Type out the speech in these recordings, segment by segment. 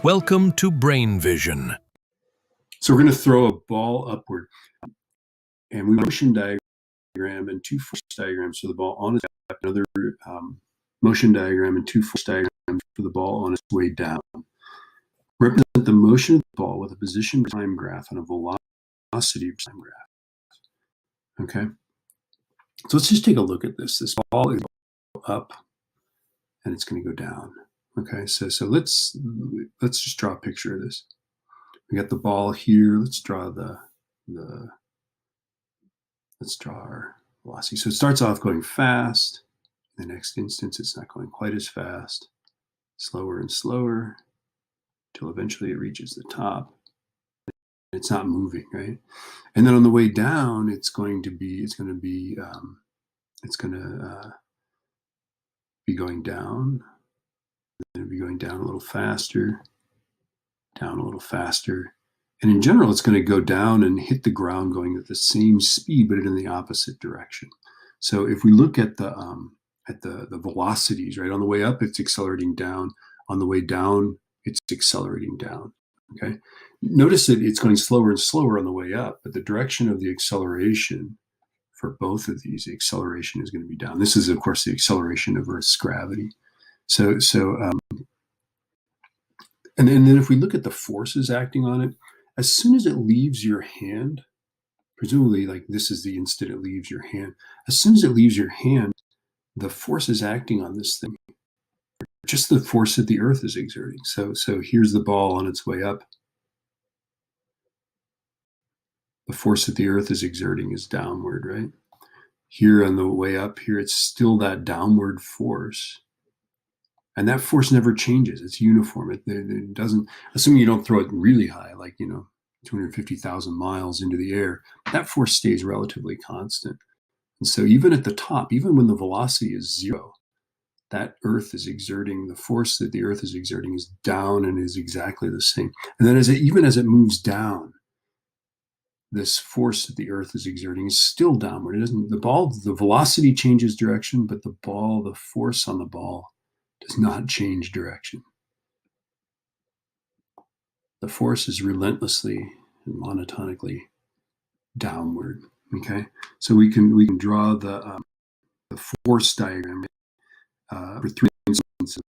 Welcome to Brain Vision. So we're going to throw a ball upward, and we motion diagram and two force diagrams for the ball on its way up, another motion diagram and two force diagrams for the ball on its way down. Represent the motion of the ball with a position time graph and a velocity time graph. Okay, so let's just take a look at this. This ball is up, and it's going to go down. Okay, so let's just draw a picture of this. We got the ball here. Let's draw let's draw our velocity. So it starts off going fast. In the next instance, it's not going quite as fast. Slower and slower until eventually it reaches the top. It's not moving, right? And then on the way down, it's going to be going down. It'll be going down a little faster, down a little faster. And in general, it's going to go down and hit the ground going at the same speed, but in the opposite direction. So if we look at the velocities, right, on the way up, it's accelerating down. On the way down, it's accelerating down. Okay. Notice that it's going slower and slower on the way up, but the direction of the acceleration for both of these, the acceleration is going to be down. This is, of course, the acceleration of Earth's gravity. And then if we look at the forces acting on it, as soon as it leaves your hand, presumably like this is the instant it leaves your hand, as soon as it leaves your hand, the forces acting on this thing, just the force that the Earth is exerting. So here's the ball on its way up. The force that the Earth is exerting is downward, right? Here on the way up here, it's still that downward force. And that force never changes. It's uniform. It doesn't, assuming you don't throw it really high, like, 250,000 miles into the air, that force stays relatively constant. And so even at the top, even when the velocity is zero, that Earth is exerting, the force that the Earth is exerting is down and is exactly the same. And then even as it moves down, this force that the Earth is exerting is still downward. It doesn't, the velocity changes direction, but the force on the ball does not change direction. The force is relentlessly and monotonically downward. Okay, so we can draw the force diagram for three instances.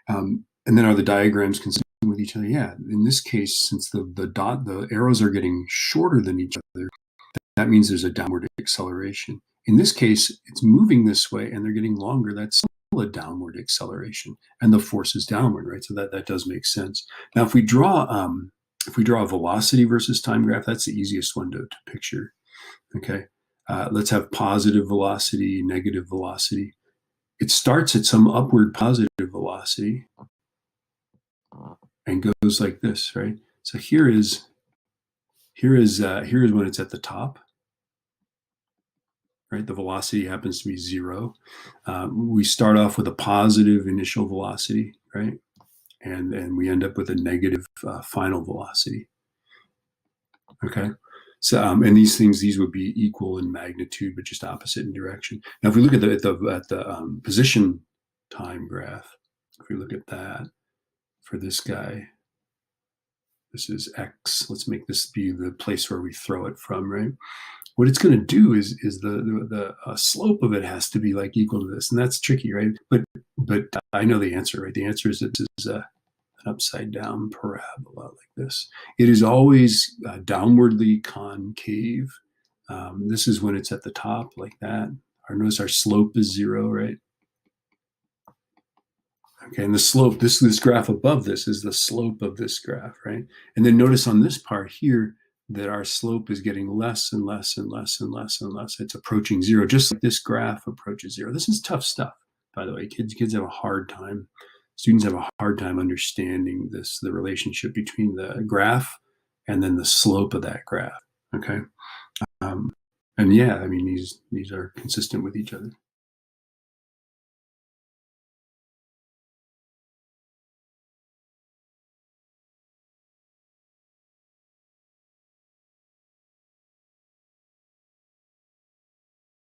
And then are the diagrams consistent with each other? Yeah. In this case, since the arrows are getting shorter than each other, that means there's a downward acceleration. In this case, it's moving this way, and they're getting longer. That's a downward acceleration, and the force is downward, right? So that does make sense. Now, if we draw a velocity versus time graph, that's the easiest one to picture. Okay, let's have positive velocity, negative velocity. It starts at some upward positive velocity and goes like this, right? So here is when it's at the top. Right, the velocity happens to be zero. We start off with a positive initial velocity, right, and we end up with a negative final velocity. Okay, so and these would be equal in magnitude, but just opposite in direction. Now, if we look at the position time graph, if we look at that for this guy, this is X. Let's make this be the place where we throw it from, right? What it's going to do is the slope of it has to be like equal to this, and that's tricky, right? But I know the answer, right? The answer is this is an upside down parabola like this. It is always downwardly concave. This is when it's at the top like that. Notice our slope is zero, right? Okay, and the slope, this graph above this is the slope of this graph, right? And then notice on this part here, that our slope is getting less and less and less and less and less. It's approaching zero, just like this graph approaches zero. This is tough stuff, by the way. Kids have a hard time. Students have a hard time understanding the relationship between the graph and then the slope of that graph. Okay, and yeah, I mean these are consistent with each other.